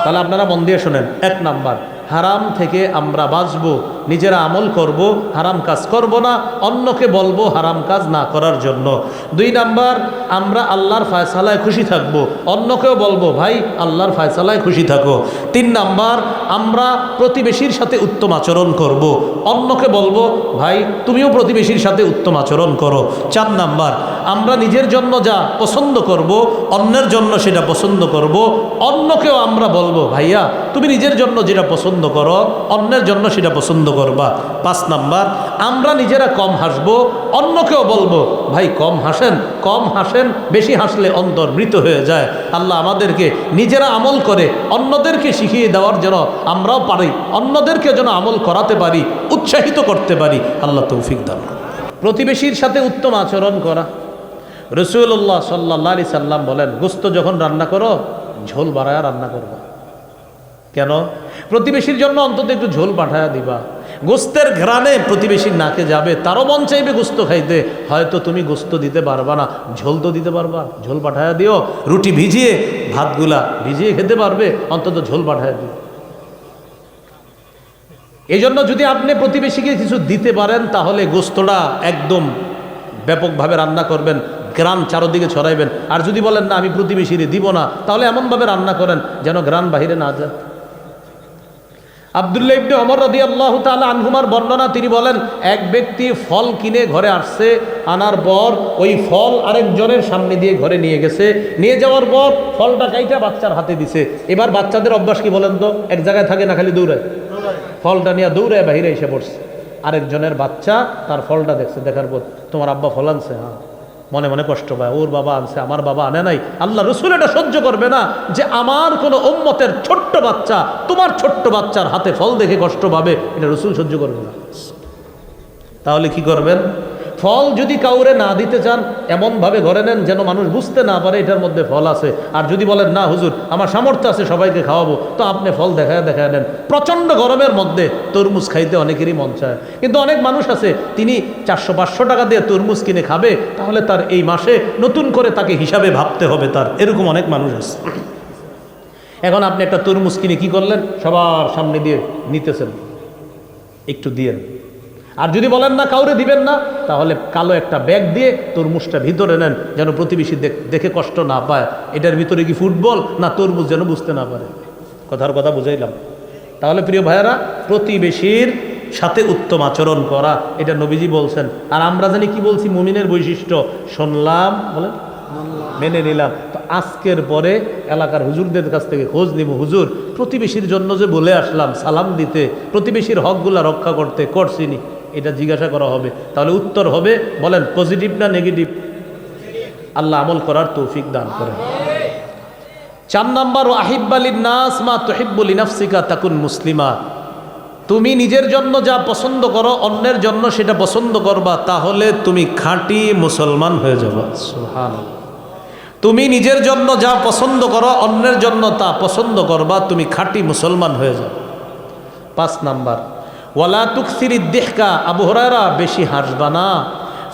তাহলে আপনারা মন দিয়ে শোনেন। 1 নাম্বার, হারাম থেকে আমরা বাঁচবো, নিজেরা আমল করব, হারাম কাজ করব না, অন্যকে বলবো হারাম কাজ না করার জন্য। 2 নাম্বার, আমরা আল্লাহর ফয়সালায় খুশি থাকব, অন্যকেও বলবো ভাই আল্লাহর ফয়সালায় খুশি থাকো। 3 নাম্বার, আমরা প্রতিবেশীর সাথে উত্তম আচরণ করব, অন্যকে বলবো ভাই তুমিও প্রতিবেশীর সাথে উত্তম আচরণ করো। 4 নাম্বার, আমরা নিজের জন্য যা পছন্দ করব, অন্যের জন্য সেটা পছন্দ করব, অন্যকেও আমরা বলবো ভাইয়া তুমি নিজের জন্য যেটা পছন্দ করো, অন্যের জন্য সেটা পছন্দ করবা। 5 নাম্বার, আমরা নিজেরা কম হাসবো, অন্যকেও বলবো ভাই কম হাসেন, কম হাসেন, বেশি হাসলে অন্তর মৃত হয়ে যায়। আল্লাহ আমাদেরকে নিজেরা আমল করে অন্যদেরকে শিখিয়ে দেওয়ার জন্য আমরাও পারি, অন্যদেরকে যেন আমল করাতে পারি, উৎসাহিত করতে পারি, আল্লাহ তৌফিক দান করুন। প্রতিবেশীর সাথে উত্তম আচরণ করা। রাসূলুল্লাহ সাল্লাল্লাহু আলাইহি সাল্লাম বলেন, গোশত যখন রান্না করো ঝোল বাড়ায়া রান্না করবা। কেন? প্রতিবেশীর জন্য অন্তত একটু ঝোল পাঠায়া দিবা। গোস্তের ঘ্রাণে প্রতিবেশীর নাকে যাবে, তারও মন চাইবে গোস্ত খাইতে, হয়তো তুমি গোস্ত দিতে পারবা না, ঝোল তো দিতে পারবা, ঝোল পাঠায়া দিও। রুটি ভিজিয়ে ভাতগুলা ভিজিয়ে খেতে পারবে, অন্তত ঝোল পাঠায়া দিও। এই জন্য যদি আপনি প্রতিবেশীকে কিছু দিতে পারেন তাহলে গোস্তটা একদম ব্যাপকভাবে রান্না করবেন, গ্রান চারদিকে ছড়াইবেন। আর যদি বলেন না আমি প্রতিবেশীরে দিব না, তাহলে এমনভাবে রান্না করেন যেন গ্রান বাহিরে না যায়। আব্দুল্লাহ ইবনে ওমর রাদিয়াল্লাহু তাআলা আনহুমার বর্ণনা, তিনি বলেন এক ব্যক্তি ফল কিনে ঘরে আসছে, আনার পর ওই ফল আরেকজনের সামনে দিয়ে ঘরে নিয়ে গেছে, নিয়ে যাওয়ার পর ফলটা কাইটা বাচ্চার হাতে দিছে। এবার বাচ্চাদের অভ্যাস কি বলেন তো? এক জায়গায় থাকে না, খালি দৌড়ায়, ফলটা নিয়ে দৌড়ায় বাহিরে এসে পড়ছে। আরেকজনের বাচ্চা তার ফলটা দেখছে, দেখার পর তোমার আব্বা ফল আনছে, হ্যাঁ, মনে মনে কষ্ট পায়, ওর বাবা আনছে আমার বাবা আনে নাই। আল্লাহ রসুল এটা সহ্য করবে না যে আমার কোনো উম্মতের ছোট্ট বাচ্চা তোমার ছোট্ট বাচ্চার হাতে ফল দেখে কষ্ট পাবে, এটা রসুল সহ্য করবে না। তাহলে কি করবেন? ফল যদি কাউরে না দিতে চান এমনভাবে ঘরে নেন যেন মানুষ বুঝতে না পারে এটার মধ্যে ফল আছে। আর যদি বলেন না হুজুর আমার সামর্থ্য আছে সবাইকে খাওয়াবো, তো আপনি ফল দেখায় দেখায় নেন। প্রচণ্ড গরমের মধ্যে তরমুজ খাইতে অনেকেরই মন চায়, কিন্তু অনেক মানুষ আছে তিনি 400-500 টাকা দিয়ে তরমুজ কিনে খাবে, তাহলে তার এই মাসে নতুন করে তাকে হিসাবে ভাবতে হবে তার, এরকম অনেক মানুষ আছে। এখন আপনি একটা তরমুজ কিনে কি করলেন? সবার সামনে দিয়ে নিতেছেন, একটু দিয়ে। আর যদি বলেন না কাউরে দিবেন না, তাহলে কালো একটা ব্যাগ দিয়ে তরমুজটা ভিতরে নেন যেন প্রতিবেশী দেখে কষ্ট না পায়। এটার ভিতরে কি ফুটবল না তরমুজ যেন বুঝতে না পারে। কথার কথা বুঝাইলাম। তাহলে প্রিয় ভাইয়েরা, প্রতিবেশীর সাথে উত্তম আচরণ করা, এটা নবীজি বলছেন। আর আমরা জানি কি বলছি, মুমিনের বৈশিষ্ট্য শুনলাম, বলেন মেনে নিলাম। তো আজকের পরে এলাকার হুজুরদের কাছ থেকে খোঁজ নিব, হুজুর প্রতিবেশীর জন্য যে বলে আসলাম সালাম দিতে, প্রতিবেশীর হকগুলা রক্ষা করতে, করছিনি, এটা জিজ্ঞাসা করা হবে। তাহলে উত্তর হবে, বলেন পজিটিভ না নেগেটিভ? আল্লাহ আমল করার তৌফিক দান করেন। 4 নাম্বার, আহিব্বা লিন-নাস মা তুহিব্বু লিনাফসিকা তাকুন মুসলিমা। তুমি নিজের জন্য যা পছন্দ করো অন্যের জন্য সেটা পছন্দ করবা, তাহলে তুমি খাঁটি মুসলমান হয়ে যাবে। সুবহানাল্লাহ। তুমি নিজের জন্য যা পছন্দ করো অন্যের জন্য তা পছন্দ করবা, তুমি খাঁটি মুসলমান হয়ে যাবে। 5 নাম্বার, ওয়ালা তুকসিরিদ দিহকা। আবু হুরায়রা, বেশি হাসবা না।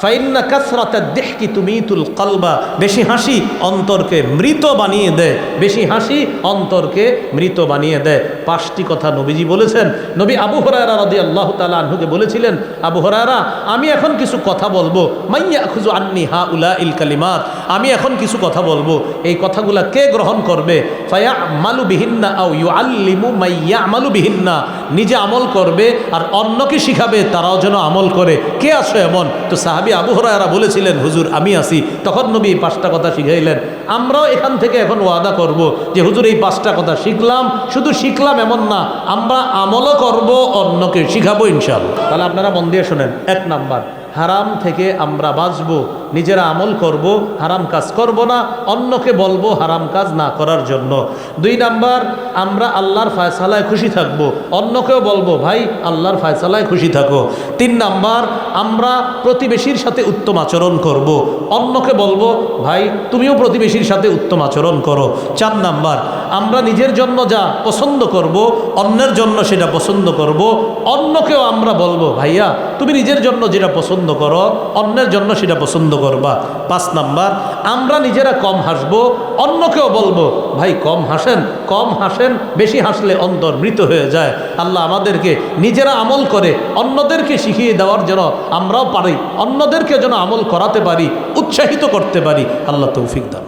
ফাইন্না কাসরাতাদ দিহকি তুমিতুল কলবা। বেশি হাসি অন্তরকে মৃত বানিয়ে দেয়, বেশি হাসি অন্তরকে মৃত বানিয়ে দেয়। 5টি কথা নবীজি বলেছেন। নবী আবু হুরায়রা রাদিয়াল্লাহু তাআলা আনহুকে বলেছিলেন, আবু হুরায়রা আমি এখন কিছু কথা বলবো, মাইয়াখুযু আন্নি হাউলাইল কালিমাত। আমি এখন কিছু কথা বলবো, এই কথাগুলা কে গ্রহণ করবে? ফায়ামালু বিহিন্না আও ইউআল্লিমু মাইয়ামালু বিহিন্না। নিজে আমল করবে আর অন্যকে শিখাবে, তারাও যেন আমল করে। কে আছে এমন? তো সাহাবী আবু হুরায়রা বলেছিলেন, হুজুর আমি আছি। তখন নবী 5টা কথা শিখাইলেন। আমরাও এখান থেকে এখন ওয়াদা করব যে হুজুর এই 5টা কথা শিখলাম, শুধু শিখলাম এমন না, আমরা আমলও করব, অন্যকে শিখাবো ইনশাআল্লাহ। তাহলে আপনারা মন দিয়ে শোনেন। 1 নাম্বার, হারাম থেকে আমরা বাঁচবো, নিজেরা আমল করব, হারাম কাজ করব না, অন্যকে বলবো হারাম কাজ না করার জন্য। 2 নাম্বার, আমরা আল্লাহর ফয়সালায় খুশি থাকব, অন্যকেও বলবো ভাই আল্লাহর ফয়সালায় খুশি থাকো। 3 নাম্বার, আমরা প্রতিবেশীর সাথে উত্তম আচরণ করব, অন্যকে বলবো ভাই তুমিও প্রতিবেশীর সাথে উত্তম আচরণ করো। 4 নাম্বার, আমরা নিজের জন্য যা পছন্দ করব অন্যের জন্য সেটা পছন্দ করব, অন্যকেও আমরা বলবো ভাইয়া তুমি নিজের জন্য যেটা পছন্দ করো অন্যের জন্য সেটা পছন্দ করবা। 5 নাম্বার, আমরা নিজেরা কম হাসবো, অন্যকেও বলবো ভাই কম হাসেন, বেশি হাসলে অন্তর মৃত হয়ে যায়। আল্লাহ আমাদেরকে নিজেরা আমল করে অন্যদেরকে শিখিয়ে দেওয়ার যেন আমরাও পারি, অন্যদেরকে যেন আমল করাতে পারি, উৎসাহিত করতে পারি। আল্লাহ তৌফিক দান।